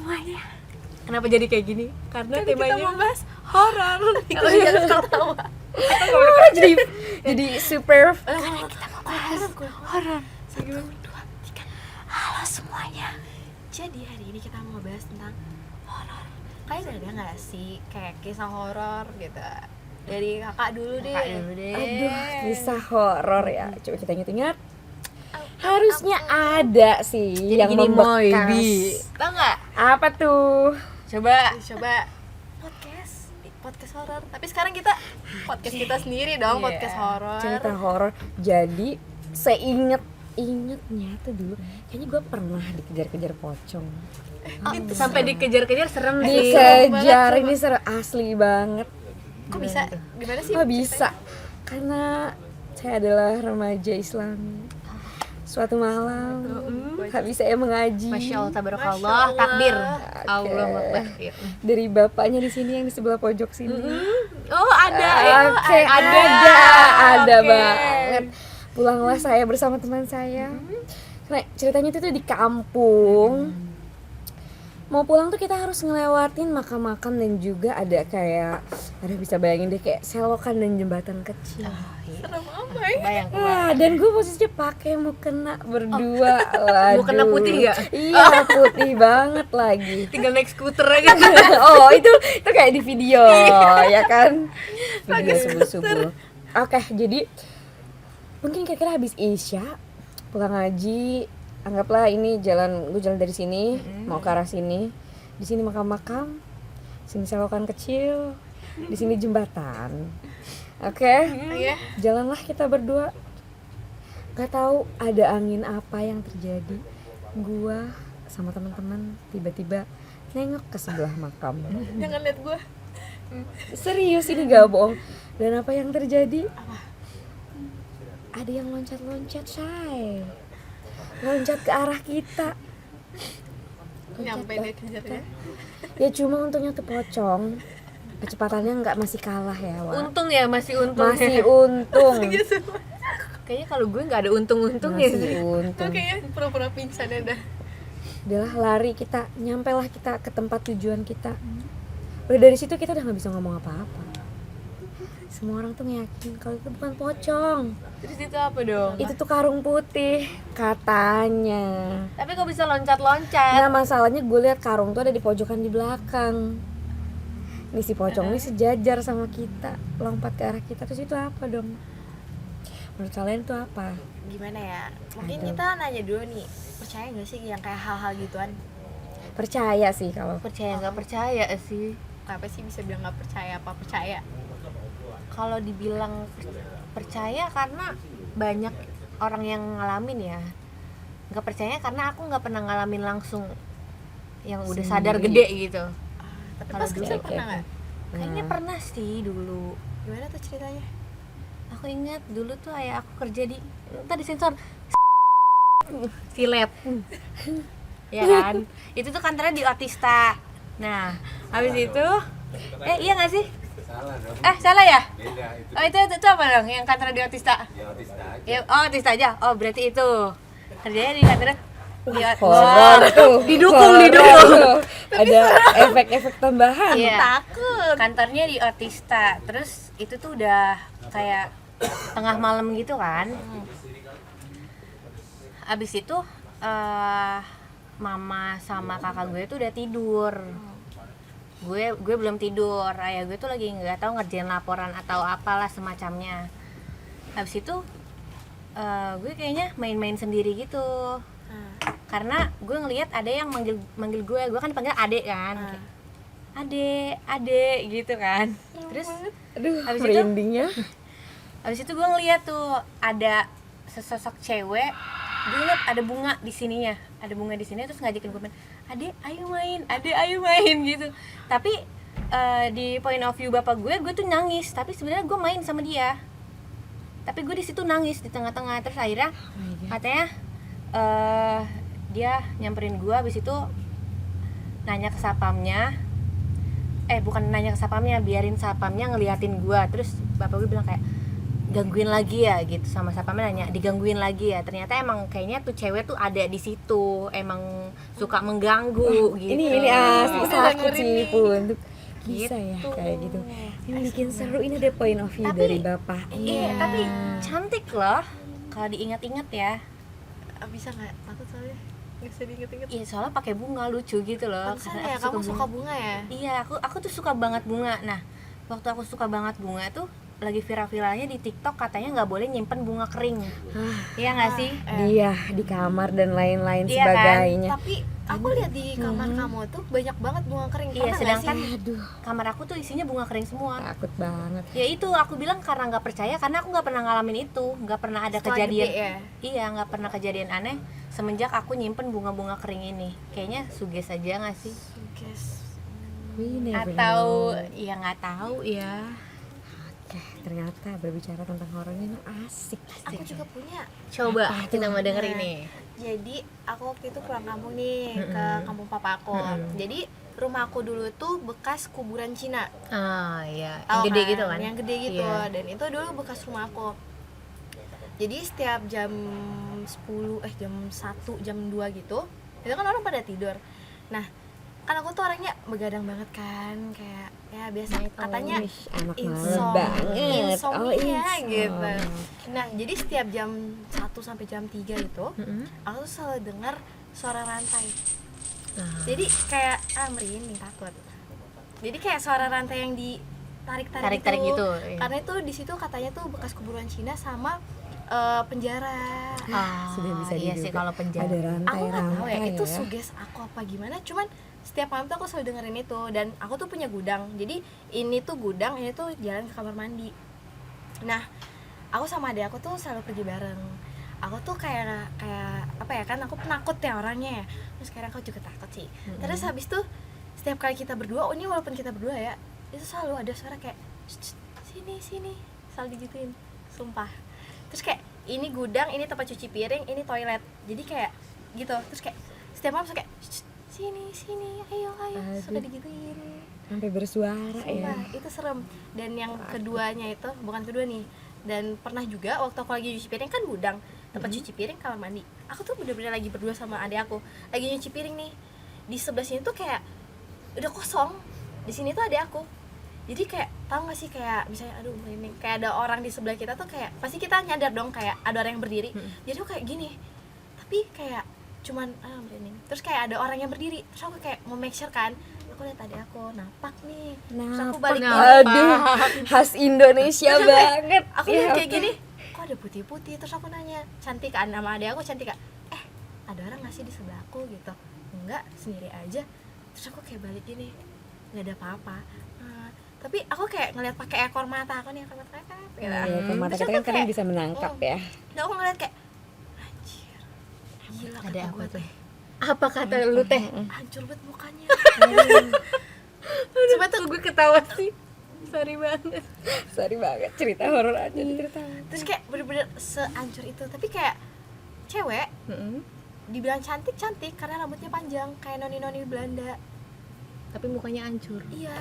semuanya. Kenapa jadi kayak gini? Karena temanya kita mau bahas horor. Kalau jangan ketawa. jadi super. Kita mau bahas horor. 1, 2, 3. Halo semuanya. Jadi hari ini kita mau bahas tentang horor. Kalian ada nggak sih kayak kisah horor gitu? Dari kakak dulu deh. Aduh, kisah horor ya. Coba kita ingat-ingat. Harusnya ada sih Jadi yang gini, Moy, membekas. Bi. Tahu nggak? Apa tuh? Coba podcast horor. Tapi sekarang kita podcast kita sendiri dong, Iya. podcast horor. Cerita horor. Jadi ingetnya tuh dulu kayaknya gue pernah dikejar-kejar pocong. sampai dikejar-kejar serem sih. Dikejar, ini asli banget. Kok bisa? Gimana sih? Kok bisa? Karena saya adalah remaja Islami. Suatu malam habis saya mengaji. Masya Allah, tabarakallah, Masya Allah. takbir. Oke. Allah Akbar. Dari bapaknya di sini yang di sebelah pojok sini. Oh, ada. Oke, ada. ada Oke. banget. Pulanglah saya bersama teman saya. Nah, ceritanya itu tuh di kampung. Mau pulang tuh kita harus ngelewatin makam-makam dan juga ada kayak, ada bisa bayangin deh kayak selokan dan jembatan kecil. Serem amat. Bayang. Dan gue posisinya pakai mukena berdua. Waduh. Mukena putih nggak? Iya, putih banget lagi. Tinggal naik skuter aja. Oh, itu kayak di video, ya kan? Video subuh-subuh. Oke, jadi mungkin kira-kira habis Isya pulang ngaji, anggaplah ini gue jalan dari sini mau ke arah sini. Di sini makam-makam, sini selokan kecil, di sini jembatan. Oke. Iya. Jalanlah kita berdua. Gak tahu ada angin apa yang terjadi. Gua sama teman-teman tiba-tiba nengok ke sebelah makam. Jangan lihat gua. Serius ini gak bohong. Dan apa yang terjadi? Ada yang loncat-loncat, say. Loncat ke arah kita. Nyampe dia kejar ya. Ya cuma untungnya tuh pocong. Kecepatannya masih kalah ya, Wak. Untung ya, masih untung. Masih untung. Kayaknya kalau gue nggak ada untung-untungnya Masih sih. untung. Kayaknya pura-pura pingsan ya dah. Udahlah lari kita, nyampelah kita ke tempat tujuan kita. Udah dari situ kita udah nggak bisa ngomong apa-apa. Semua orang tuh yakin kalau itu bukan pocong. Terus itu apa dong? Itu tuh karung putih katanya. Tapi kok bisa loncat-loncat? Nah masalahnya gue lihat karung tuh ada di pojokan di belakang. Nih si pocong ini sejajar sama kita, lompat ke arah kita. Terus itu apa dong? Menurut kalian itu apa? Gimana ya? Mungkin Aduh. kita nanya dulu nih. Percaya gak sih yang kayak hal-hal gituan? Percaya sih kalau Percaya nggak percaya sih? Kenapa sih bisa bilang gak percaya apa percaya? Kalau dibilang percaya karena banyak orang yang ngalamin ya. Nggak percaya karena aku nggak pernah ngalamin langsung yang udah sadar Sendiri. gede gitu. Tapi Kalau pas dulu kecil kayak pernah gak? Kayaknya pernah sih dulu. Gimana tuh ceritanya? Aku ingat dulu tuh ayah aku kerja di tadi sensor Silep. Ya kan? Itu tuh kantornya di Otista. Nah, habis itu iya nggak sih? Salah dong. Salah ya? Beda itu. Oh, itu apa dong yang kantor di Otista? Ya autista aja. Ya, oh, Otista aja. Oh, berarti itu. Kerjanya di kantor di horor tuh. Didukung. Horor tuh. Ada efek-efek tambahan. Iya. Takut. Kantornya di Otista. Terus itu tuh udah kayak tengah malam gitu kan. Abis itu mama sama kakak gue tuh udah tidur. Gue belum tidur. Ayah gue tuh lagi nggak tahu ngerjain laporan atau apalah semacamnya. Habis itu gue kayaknya main-main sendiri gitu. Karena gue ngelihat ada yang manggil gue kan dipanggil adek kan. Adek gitu kan. Terus Aduh, Habis itu? merindingnya. habis itu gue ngeliat tuh ada sesosok cewek. Gue ngeliat ada bunga di sininya, ada bunga di sini, terus ngajakin gue main, adek ayo main gitu. Tapi di point of view bapak gue tuh nangis, tapi sebenarnya gue main sama dia. Tapi gue di situ nangis di tengah-tengah. Terus akhirnya katanya dia nyamperin gue, habis itu nanya ke satpamnya, bukan nanya ke satpamnya, biarin satpamnya ngeliatin gue. Terus bapak gue bilang kayak, gangguin lagi ya gitu, sama satpamnya nanya digangguin lagi ya. Ternyata emang kayaknya tuh cewek tuh ada di situ, emang suka mengganggu gitu. Ini asli sakit dengerin sih nih. pun. Bisa ya Gitu. kayak gitu. Ini bikin seru, ini ada point of view Tapi- dari bapak. Iya, tapi cantik loh kalau diingat-ingat ya. Bisa nggak? Takut soalnya nggak bisa diinget-inget. Iya, soalnya pakai bunga lucu gitu loh. Pantesan Karena ya aku kamu suka bunga ya. Iya, aku tuh suka banget bunga. Nah, waktu aku suka banget bunga tuh lagi viral-viralnya di TikTok, katanya nggak boleh nyimpen bunga kering. Iya nggak sih? Dia di kamar dan lain-lain Iya kan? sebagainya. Tapi aku lihat di kamar kamu tuh banyak banget bunga kering. Iya, Pernah nggak sedangkan sih? Aduh, kamar aku tuh isinya bunga kering semua. takut banget. Ya itu aku bilang karena nggak percaya, karena aku nggak pernah ngalamin itu, nggak pernah ada Setelah kejadian. gede ya? Iya, nggak pernah kejadian aneh semenjak aku nyimpen bunga-bunga kering ini. Kayaknya suges aja nggak sih? Guys, We never Atau know. ya nggak tahu ya. Oke, ternyata berbicara tentang horor ini asik. aku juga punya. Coba Apa kita tuh? mau denger Nah, ini. Jadi aku waktu itu pulang kampung nih ke kampung papa aku. Jadi rumah aku dulu tuh bekas kuburan Cina. Ah iya, Tahu gede gitu kan? Yang gede gitu. Iya. Dan itu dulu bekas rumah aku. Jadi setiap jam 10 jam 1 jam 2 gitu, itu kan orang pada tidur. Nah, kan aku tuh orangnya begadang banget kan, kayak ya biasa katanya Wih, anak malam insomnia, banget. insomnia insomnia. gitu. Nah, jadi setiap jam 1 sampai jam 3 itu, aku tuh selalu dengar suara rantai. Jadi kayak merinding, takut. Jadi kayak suara rantai yang ditarik-tarik Tarik-tarik gitu. gitu, iya. Karena itu di situ katanya tuh bekas kuburan Cina sama penjara. Sudah bisa iya sih diduga. kalau penjara. Ada Aku nggak tahu rantai-rantai ya, itu ya. suges aku apa gimana. Cuman setiap malam tuh aku selalu dengerin itu, dan aku tuh punya gudang. Jadi ini tuh gudang, ini tuh jalan ke kamar mandi. Nah, aku sama adik aku tuh selalu pergi bareng. Aku tuh kayak apa ya, kan aku penakut ya orangnya ya. Terus sekarang aku juga takut sih. Terus habis tuh setiap kali kita berdua, ini walaupun kita berdua ya, itu selalu ada suara kayak "Shh, sini sini, selalu digituin, sumpah. Terus kayak ini gudang, ini tempat cuci piring, ini toilet. Jadi kayak gitu. Terus kayak setiap malam suka kayak "Shh, sini sini, ayo suka Aduh. digituin. Sampai bersuara ya. Sumpah, itu serem. Dan yang keduanya itu, bukan kedua nih, dan pernah juga waktu aku lagi cuci piring, kan gudang tempat cuci piring, kamar mandi. Aku tuh bener-bener lagi berdua sama adik aku, lagi nyuci piring nih. Di sebelah sini tuh kayak udah kosong, di sini tuh adik aku. Jadi kayak tahu gak sih, kayak misalnya aduh ini kayak ada orang di sebelah kita tuh, kayak pasti kita nyadar dong kayak ada orang yang berdiri. Jadi aku kayak gini, tapi kayak cuman merinding. Terus kayak ada orang yang berdiri, terus aku kayak mau make sure kan, aku lihat adik aku napak nih. Terus aku balik gini. Aduh, khas Indonesia banget. Aku Ya, lihat kayak oke. gini, kok ada putih-putih. Terus aku nanya, cantik kan, nama adik aku cantik kan, ada orang nggak sih di sebelah aku gitu? Enggak, sendiri aja. Terus aku kayak balik gini, nggak ada apa-apa. Tapi aku kayak ngeliat pakai ekor mata aku nih, ekor mata kakak gitu. Ya, ke mata Terus kita aku kan kadang kayak, bisa menangkap ya. Dan aku ngeliat kayak anjir, gila Ada kata apa gue tuh? teh, Apa kata lu teh? hancur banget mukanya. Coba tuh Gue ketawa sih. Sorry banget. Sorry banget, cerita horor aja diceritain. terus kayak bener-bener sehancur itu. Tapi kayak cewek dibilang cantik karena rambutnya panjang kayak noni-noni Belanda. Tapi mukanya hancur. Iya,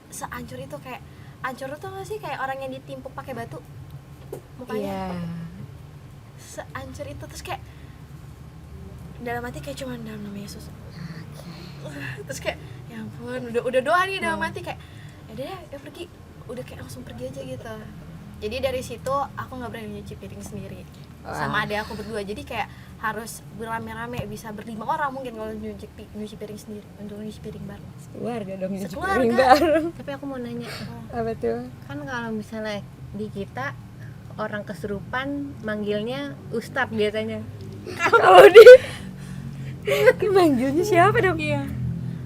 sehancur itu, kayak hancur tuh nggak sih, kayak orang yang ditimpuk pakai batu mukanya. Sehancur itu. Terus kayak dalam hati kayak cuman dalam nama Yesus. Terus kayak ya ampun, udah doa nih dalam hati kayak ya deh ya pergi, udah kayak langsung pergi aja gitu. Jadi dari situ aku nggak berani nyuci piring sendiri sama adik aku berdua. Jadi kayak harus berame-rame, bisa berlima orang mungkin kalau nyuci piring sendiri, untuk nyuci piring bareng. Keluarga dong nyuci Sekeluarga. piring bareng. Tapi aku mau nanya, Apa tuh? kan kalau misalnya di kita orang kesurupan manggilnya ustadz biasanya. Kalau di manggilnya siapa dong? Iya.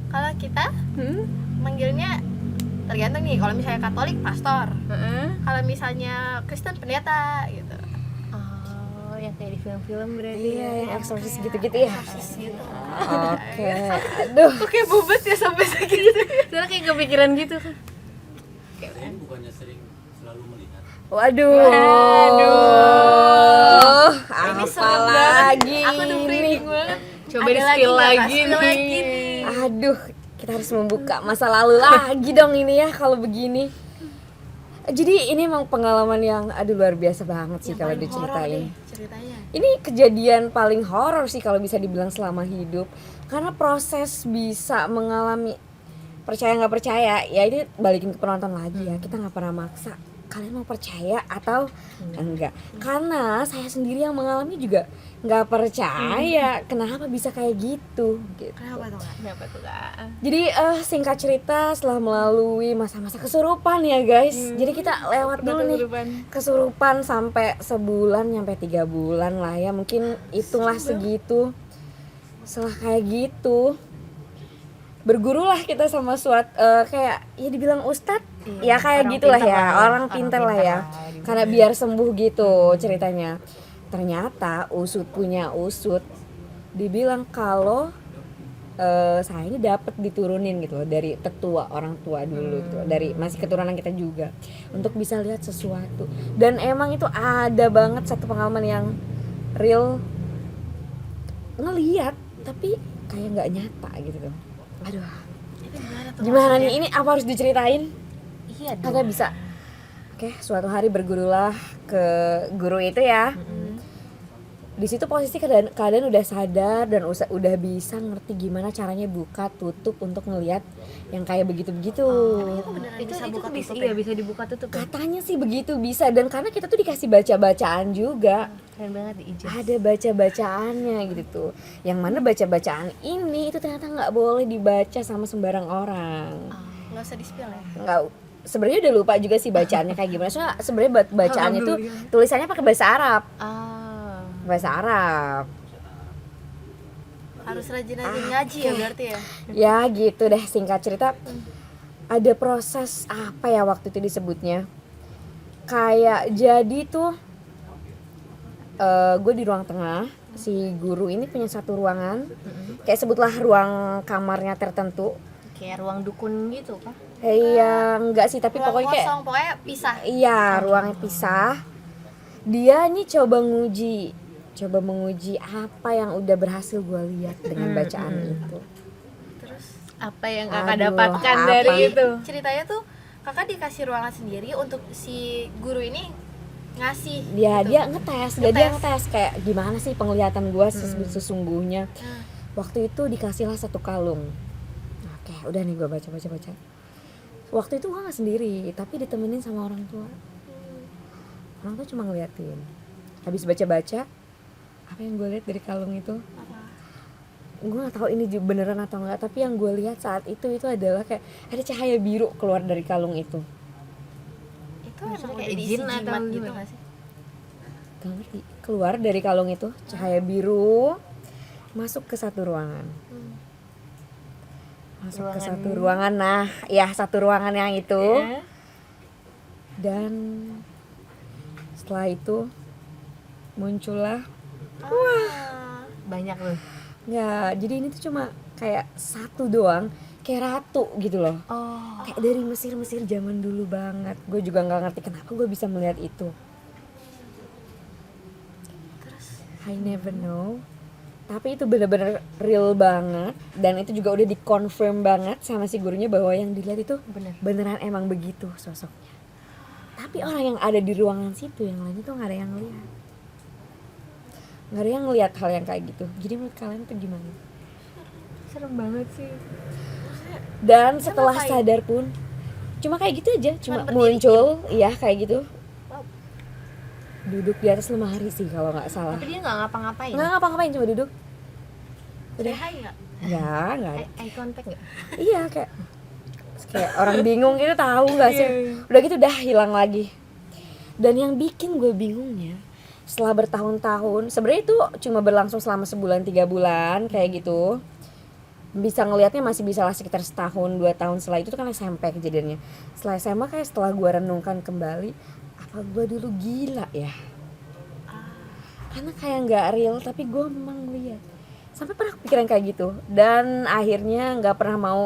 Kalau kita manggilnya tergantung nih, kalau misalnya Katolik pastor, kalau misalnya Kristen pendeta gitu. Oh, yang kayak di film-film berarti. Iya, yang eksorsis Kayak gitu-gitu ya. eksorsis gitu. Oke, aduh. Kok kayak bobot ya sampai segitu. Soalnya kayak kepikiran gitu kan. Kalian bukannya sering selalu melihat? Waduh. Ini Apa serem banget. lagi Aku tuh ini? merinding banget. Coba Ada di-spill nggak, Kak? lagi Spill nih. lagi nih. Aduh, kita harus membuka masa lalu lagi dong ini ya kalau begini. Jadi ini emang pengalaman yang luar biasa banget sih Yang kalau paling horor diceritain. deh ceritanya. Ini kejadian paling horor sih kalau bisa dibilang selama hidup, karena proses bisa mengalami percaya nggak percaya ya ini balikin ke penonton lagi ya, kita nggak pernah maksa kalian mau percaya atau enggak, karena saya sendiri yang mengalami juga nggak percaya kenapa bisa kayak gitu. Kenapa tuh Kak? Kenapa tuh Kak? Jadi singkat cerita setelah melalui masa-masa kesurupan ya guys, jadi kita lewat dulu nih kesurupan sampai sebulan sampai 3 bulan lah ya, mungkin hitunglah segitu. Setelah kayak gitu bergurulah kita sama kayak ya dibilang ustadz ya kayak gitulah ya, orang pintar lah ya, karena biar sembuh gitu ceritanya. Ternyata usut punya usut dibilang kalau saya ini dapat diturunin gitu loh dari tetua orang tua dulu gitu, dari masih keturunan kita juga, untuk bisa lihat sesuatu. Dan emang itu ada banget satu pengalaman yang real, ngelihat tapi kayak nggak nyata gitu tuh. Aduh, Itu gimana tuh? gimana maksudnya? nih, ini apa harus diceritain? Iya dong. Kagak bisa. Oke, suatu hari bergurulah ke guru itu ya. Di situ posisi keadaan udah sadar dan udah bisa ngerti gimana caranya buka tutup untuk ngelihat yang kayak begitu-begitu. Itu beneran Itu bisa itu buka bisa, tutup iya ya? bisa dibuka tutup ya? Katanya sih begitu bisa, dan karena kita tuh dikasih baca-bacaan juga. Keren banget diijaz. Ada baca-bacaannya gitu tuh. Yang mana baca-bacaan ini itu ternyata nggak boleh dibaca sama sembarang orang. Nggak usah di-spill ya? Nggak, sebenarnya udah lupa juga sih bacaannya kayak gimana. Soalnya sebenarnya bacaannya tuh tulisannya pakai bahasa Arab. Bahasa Arab. Harus rajin-rajin ngaji ya berarti ya? Ya gitu deh, singkat cerita ada proses apa ya waktu itu disebutnya, kayak jadi tuh gue di ruang tengah, si guru ini punya satu ruangan, kayak sebutlah ruang kamarnya tertentu. Kayak ruang dukun gitu kah? Iya enggak sih, tapi Ruang pokoknya kayak kosong, pokoknya pisah. iya ruangnya pisah. Dia nih coba menguji apa yang udah berhasil gue lihat dengan bacaan itu. Terus Apa yang Aduh, kakak dapatkan apa? dari itu? ceritanya tuh kakak dikasih ruangan sendiri untuk si guru ini ngasih Dia gitu. dia ngetes kayak gimana sih penglihatan gue sesungguhnya. Nah, Waktu itu dikasihlah satu kalung. Oke, udah nih gue baca. Waktu itu gue nggak sendiri, tapi ditemenin sama orang tua. Orang tua cuma ngeliatin. Habis baca, apa yang gue lihat dari kalung itu? apa? Gue nggak tahu ini beneran atau enggak, tapi yang gue lihat saat itu adalah kayak ada cahaya biru keluar dari kalung itu. Itu emang kayak udah diisi jin atau jimat gitu gimana? nggak sih? Gak ngerti. Keluar dari kalung itu cahaya biru, masuk ke satu ruangan. Masuk ke satu ruangan. Nah, ya satu ruangan yang itu. Dan setelah itu muncullah Banyak loh. ya, jadi ini tuh cuma kayak satu doang, kayak ratu gitu loh. Oh. Kayak dari Mesir zaman dulu banget. Gue juga nggak ngerti kenapa gue bisa melihat itu. I never know. Tapi itu bener-bener real banget, dan itu juga udah dikonfirm banget sama si gurunya bahwa yang dilihat itu beneran emang begitu sosoknya. Tapi orang yang ada di ruangan situ yang lainnya tuh nggak ada yang lihat. Nggak ada yang ngelihat hal yang kayak gitu. Jadi menurut kalian itu gimana? Serem banget sih. Dan setelah sadar pun cuma kayak gitu aja, cuma muncul, iya kayak gitu. Duduk di atas lemari sih kalau nggak salah. Tapi dia nggak ngapa-ngapain. Nggak ngapa-ngapain, cuma duduk. Udah hai nggak? Nggak. Eye contact nggak? Iya kayak orang bingung gitu, tahu nggak sih? Udah gitu udah hilang lagi. Dan yang bikin gue bingungnya, setelah bertahun-tahun, sebenarnya itu cuma berlangsung selama sebulan 3 bulan kayak gitu. Bisa ngelihatnya masih bisa lah sekitar setahun 2 tahun setelah itu kan SMP kejadiannya. Setelah SMA kayak setelah gue renungkan kembali, apa gue dulu gila ya? Karena kayak nggak real tapi gue memang lihat. Sampai pernah kepikiran kayak gitu, dan akhirnya nggak pernah mau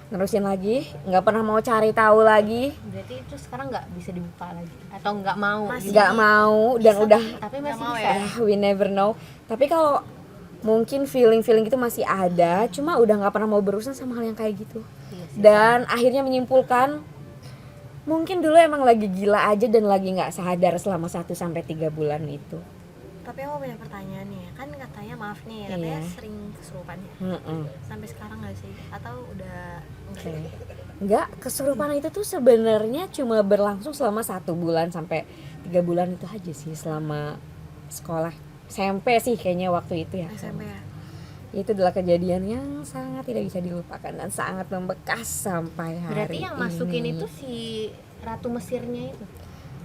nerusin lagi, nggak pernah mau cari tahu lagi, Berarti itu sekarang nggak bisa dibuka lagi atau nggak mau? Masih. nggak mau dan udah Tapi Nggak masih mau bisa. ya? we never know. Tapi kalau mungkin feeling itu masih ada, cuma udah nggak pernah mau berurusan sama hal yang kayak gitu. Iya sih. Dan akhirnya menyimpulkan mungkin dulu emang lagi gila aja dan lagi nggak sadar selama 1-3 bulan itu. Tapi aku punya pertanyaan nih, kan katanya maaf nih, katanya Iya. sering kesurupan ya? Sampai sekarang nggak sih? Atau udah enggak? Enggak, kesurupan itu tuh sebenarnya cuma berlangsung selama 1 bulan sampai 3 bulan itu aja sih selama sekolah SMP sih kayaknya waktu itu ya. SMP ya? Itu adalah kejadian yang sangat tidak bisa dilupakan dan sangat membekas sampai hari Berarti yang masukin ini. itu si Ratu Mesirnya itu.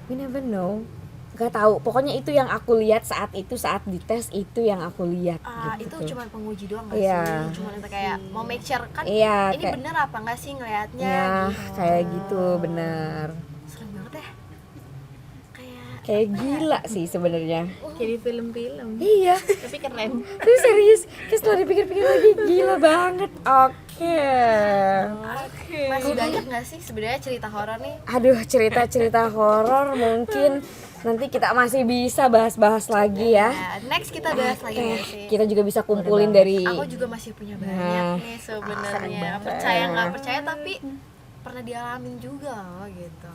We never know. Gak tahu, pokoknya itu yang aku lihat saat dites itu yang aku lihat Itu gitu. cuma penguji doang nggak Iya. sih? Cuma untuk kayak mau make sure kan Iya, ini kayak- bener apa nggak sih ngelihatnya Ya, gitu. kayak gitu bener. Serem banget ya. Kayak Kayak gila sih sebenarnya. Kayak di film-film. Iya, Tapi keren. tapi serius. Kayak setelah dipikir-pikir lagi gila banget. Oke. masih banyak nggak sih sebenarnya cerita horor nih? Aduh, cerita-cerita horor mungkin nanti kita masih bisa bahas-bahas lagi ya. Nah, next kita bahas lagi nggak sih? Kita juga bisa kumpulin dari Aku juga masih punya banyak Nah, nih sebenarnya. banget. Percaya nggak percaya tapi pernah dialamin juga loh gitu.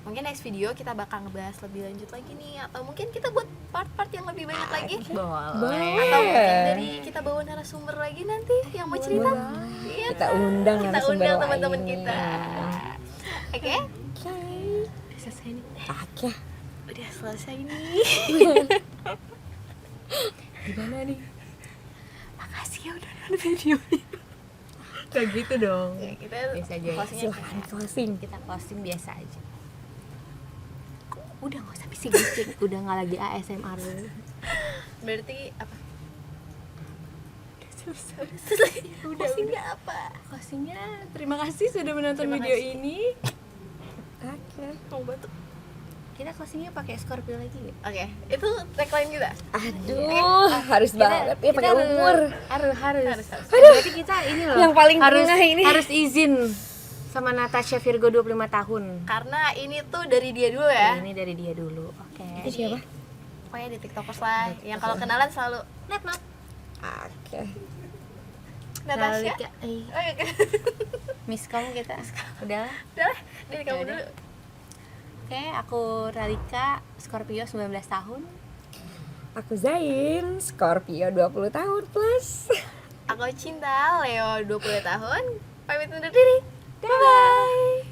Mungkin next video kita bakal ngebahas lebih lanjut lagi nih, atau mungkin kita buat part-part yang lebih banyak lagi. Boleh. Atau mungkin dari kita bawa narasumber lagi nanti yang mau cerita. Iya, kita undang kita narasumber undang teman-teman lainnya. kita. Oke? Oke. Selesai nih. Oke. Udah selesai nih. Gimana nih? Makasih ya udah nonton videonya. Kayak gitu dong. Ya, kita Biasa aja ya. closing-nya Silahkan closing. Kita closing biasa aja. Udah gak usah bisik-bisik. Udah gak lagi ASMR dulu. berarti apa? Selesai. Closing-nya apa? Closingnya terima kasih sudah menonton Terima video kasih. ini. Oke. Mau batuk? Kita closingnya pakai Scorpio lagi ya? Oke, itu tagline kita. Aduh, harus banget ya pakai umur. Harus. Berarti kita ini loh. Yang paling harus tengah ini. harus izin sama Natasha Virgo 25 tahun. Karena ini tuh dari dia dulu ya. Ini dari dia dulu. Oke. Itu siapa? Pokoknya di TikTokers lah. Yang kalau kenalan selalu Net. Oke. Natasha. Ralika. Oh, iya. Miss kamu kita. Udah. Udah lah, dari kamu Udah. dulu. Oke, aku Ralika, Scorpio 19 tahun. Aku Zain, Scorpio 20 tahun plus. Aku Cinta, Leo 20 tahun. Pamit undur diri. Bye bye.